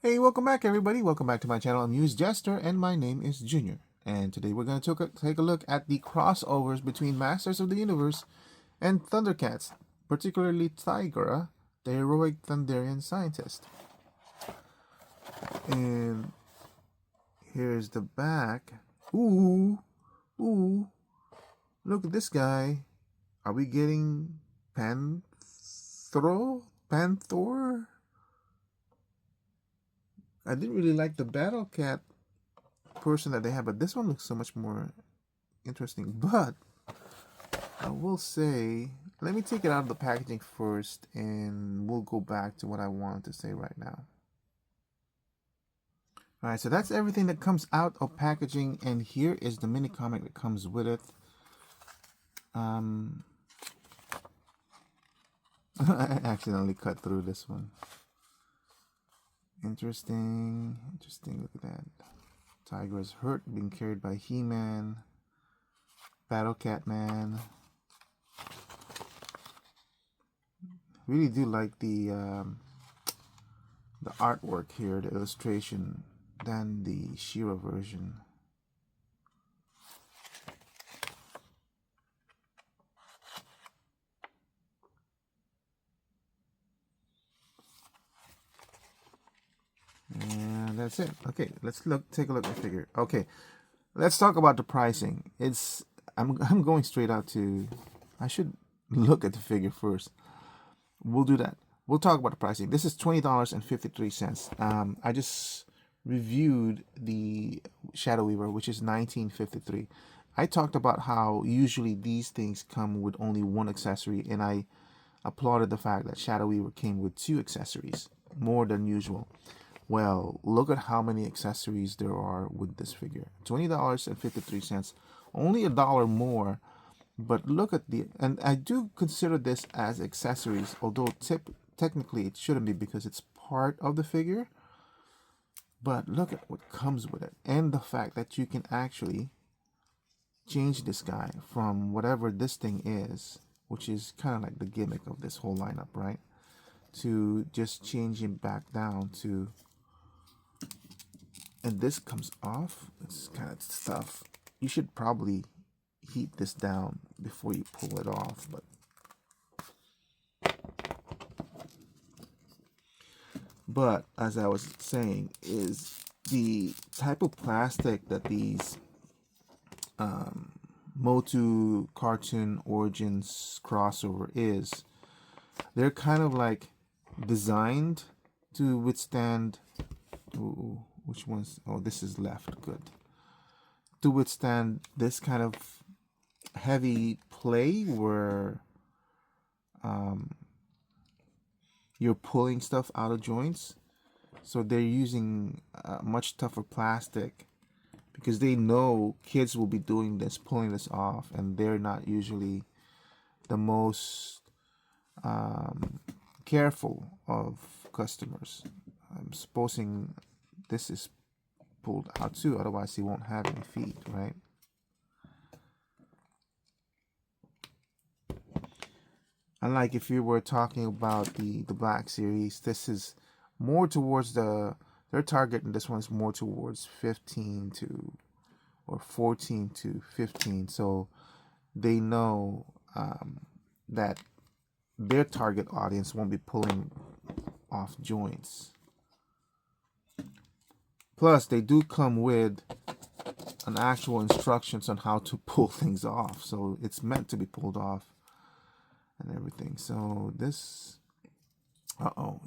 Hey, welcome back everybody. Welcome back to my channel, AmusedJester, and my name is Junior. And today we're going to take a look at the crossovers between Masters of the Universe and Thundercats, particularly Tygra, the heroic Thunderian scientist. And here's the back. Ooh, ooh, look at this guy. Are we getting Panther? I didn't really like the Battle Cat person that they have, but this one looks so much more interesting. But I will say, let me take it out of the packaging first, and we'll go back to what I wanted to say right now. Alright, so that's everything that comes out of packaging, and here is the mini comic that comes with it. I accidentally cut through this one. Interesting, look at that. Tygra's hurt, being carried by He-Man, Battle Cat Man. Really do like the artwork here, the illustration, than the She-Ra version. And that's it. Okay, let's take a look at the figure. Okay, let's talk about the pricing. I'm going straight out to, I should look at the figure first. We'll do that. We'll talk about the pricing. This is $20.53. I just reviewed the Shadow Weaver, which is $19.53. I talked about how usually these things come with only one accessory, and I applauded the fact that Shadow Weaver came with 2 accessories, more than usual. Well, look at how many accessories there are with this figure. $20.53, only $1 more. But look at and I do consider this as accessories, although technically it shouldn't be because it's part of the figure. But look at what comes with it, and the fact that you can actually change this guy from whatever this thing is, which is kind of like the gimmick of this whole lineup, right? To just change him back down to, and this comes off. It's kind of tough. You should probably heat this down before you pull it off, but as I was saying, is the type of plastic that these Motu Cartoon Origins crossover is, they're kind of like designed to withstand, ooh, which one's, oh, this is left, good, to withstand this kind of heavy play where you're pulling stuff out of joints. So they're using much tougher plastic because they know kids will be doing this, pulling this off, and they're not usually the most careful of customers. I'm supposing this is pulled out too, otherwise he won't have any feet, right? Unlike if you were talking about the Black Series, this is more towards their target, and this one's more towards 15 to, or 14 to 15. So they know that their target audience won't be pulling off joints. Plus, they do come with an actual instructions on how to pull things off. So it's meant to be pulled off and everything. So this, oh,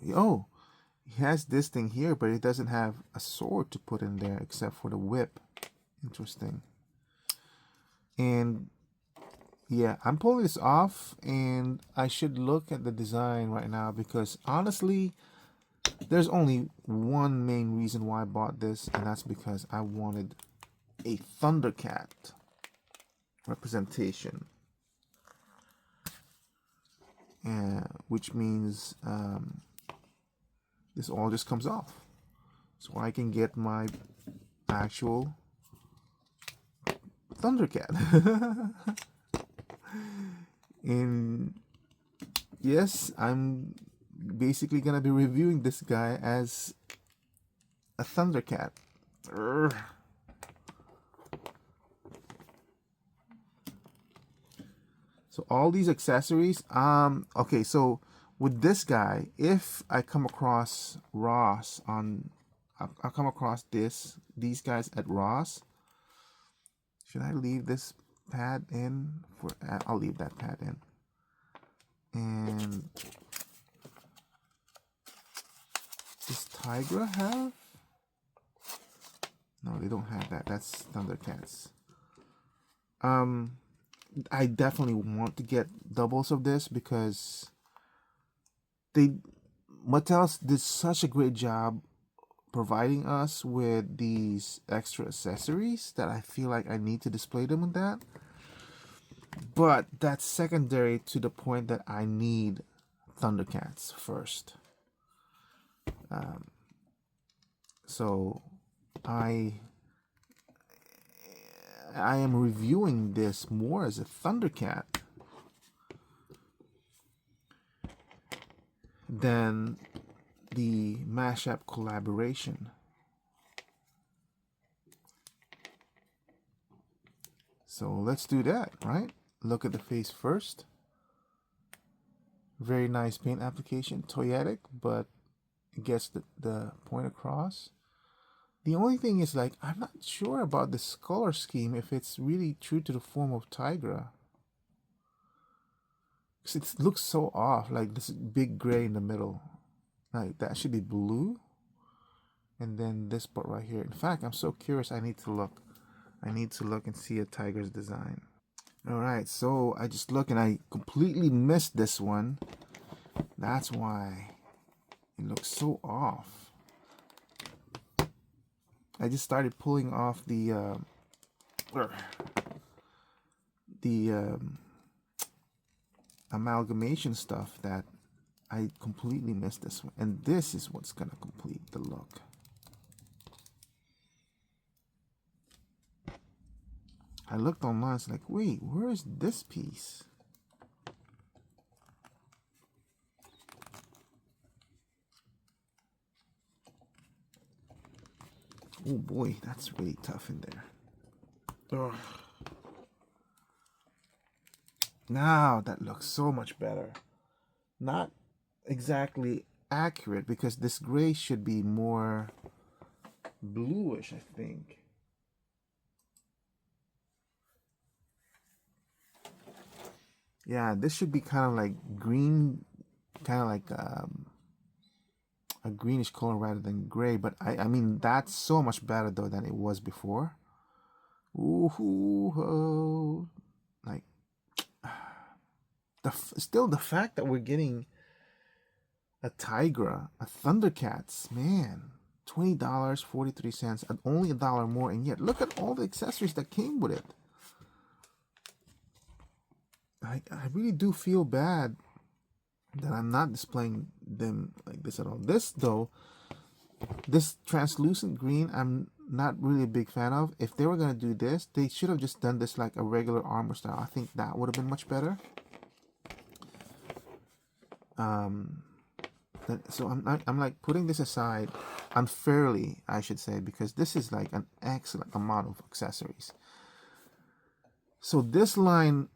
he has this thing here, but he doesn't have a sword to put in there except for the whip. Interesting. And yeah, I'm pulling this off, and I should look at the design right now because honestly, there's only one main reason why I bought this, and that's because I wanted a Thundercat representation. Which means this all just comes off, so I can get my actual Thundercat. And yes, I'm basically gonna be reviewing this guy as a Thundercat. Urgh. So all these accessories, okay, so with this guy, if I come across Ross on, I'll come across these guys at Ross. Should I leave this pad in? I'll leave that pad in. And does Tygra have? No, they don't have that. That's Thundercats. I definitely want to get doubles of this because Mattel did such a great job providing us with these extra accessories that I feel like I need to display them with that. But that's secondary to the point that I need Thundercats first. So I am reviewing this more as a Thundercat than the mashup collaboration. So let's do that, right? Look at the face first. Very nice paint application, toyetic, but it gets the point across. The only thing is, like, I'm not sure about this color scheme, if it's really true to the form of Tygra. Because it looks so off, like this big gray in the middle. Like, that should be blue. And then this part right here. In fact, I'm so curious, I need to look. I need to look and see a Tygra's design. Alright, so I just look and I completely missed this one. That's why it looks so off. I just started pulling off the amalgamation stuff that I completely missed this one. And this is what's going to complete the look. I looked online, it's like, wait, where is this piece? Oh boy, that's really tough in there. Ugh. Now that looks so much better. Not exactly accurate because this gray should be more bluish, I think. Yeah, this should be kind of like green, kind of like a greenish color rather than gray. But I mean, that's so much better though than it was before. Ooh, like still the fact that we're getting a Tygra, a Thundercats, man, $20, 43 cents, and only $1 more, and yet look at all the accessories that came with it. I really do feel bad that I'm not displaying them like this at all. This though, this translucent green, I'm not really a big fan of. If they were gonna do this, they should have just done this like a regular armor style. I think that would have been much better. So I'm like putting this aside unfairly, I should say, because this is like an excellent amount of accessories. So this line,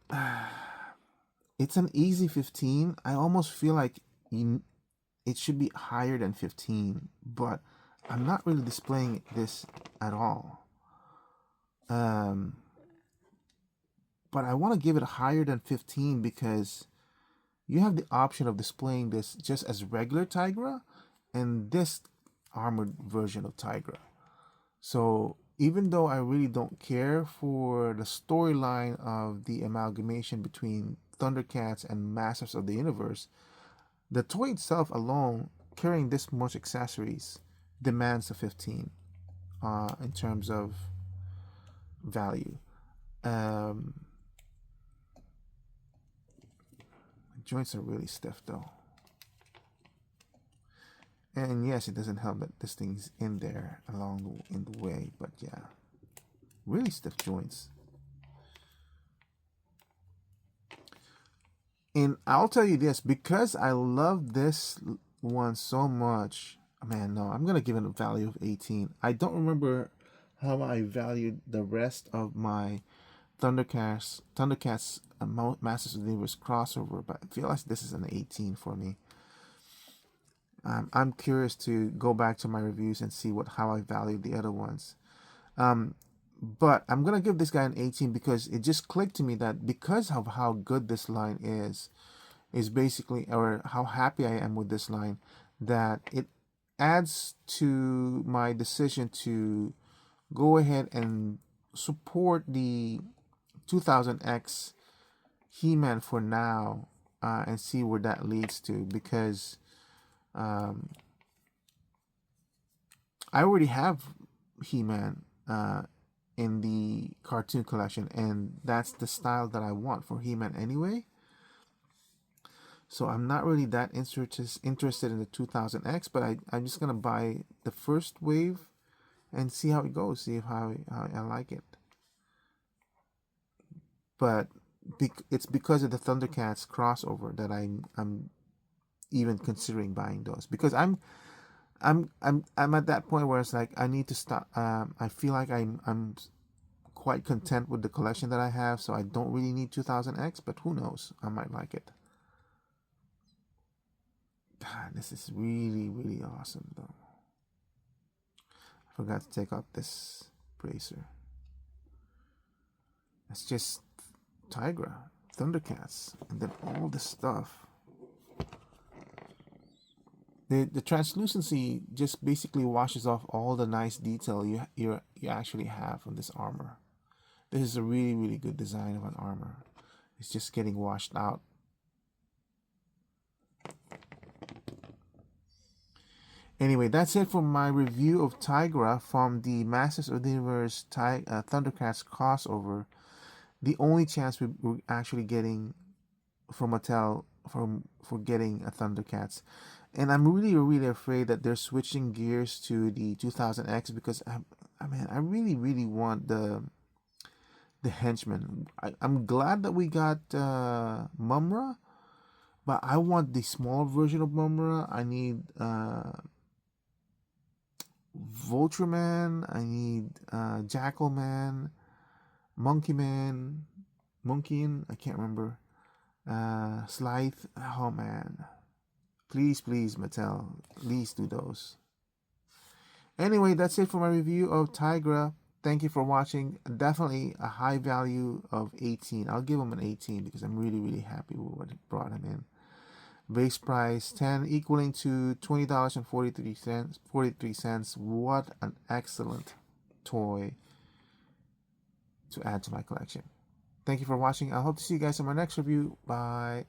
it's an easy 15. I almost feel like it should be higher than 15, but I'm not really displaying this at all. But I want to give it higher than 15 because you have the option of displaying this just as regular Tygra and this armored version of Tygra. So even though I really don't care for the storyline of the amalgamation between Thundercats and Masters of the Universe, the toy itself alone, carrying this much accessories, demands a 15 in terms of value. Joints are really stiff though. And yes, it doesn't help that this thing's in there in the way, but yeah, really stiff joints. And I'll tell you this, because I love this one so much, Man, no, I'm gonna give it a value of 18. I don't remember how I valued the rest of my Thundercats Masters of the Universe crossover, but I feel like this is an 18 for me. I'm curious to go back to my reviews and see how I valued the other ones. But I'm gonna give this guy an 18 because it just clicked to me that because of how good this line is basically, or how happy I am with this line, that it adds to my decision to go ahead and support the 2000X He-Man for now, and see where that leads to, because I already have He-Man in the cartoon collection, and that's the style that I want for He-Man anyway. So I'm not really that interested in the 2000X, but I'm just gonna buy the first wave and see how it goes, see how I like it. But it's because of the Thundercats crossover that I'm even considering buying those, because I'm at that point where it's like I need to stop. I feel like I'm quite content with the collection that I have, so I don't really need 2000X, but who knows, I might like it. God, this is really, really awesome, though. I forgot to take out this bracer. It's just Tygra, Thundercats, and then all this stuff. The translucency just basically washes off all the nice detail you actually have on this armor. This is a really, really good design of an armor. It's just getting washed out. Anyway, that's it for my review of Tygra from the Masters of the Universe Thundercats crossover. The only chance we're actually getting from Mattel for getting a Thundercats. And I'm really, really afraid that they're switching gears to the 2000X, because I really, really want the henchman. I'm glad that we got Mumra, but I want the small version of Mumra. I need Vultureman. I need Jackalman, Monkeyman, Monkeyin. I can't remember. Slythe. Oh man, please, please, Mattel, please do those. Anyway, that's it for my review of Tygra. Thank you for watching. Definitely a high value of 18. I'll give him an 18 because I'm really, really happy with what it brought him in. Base price 10, equaling to $20.43. What an excellent toy to add to my collection. Thank you for watching. I hope to see you guys in my next review. Bye.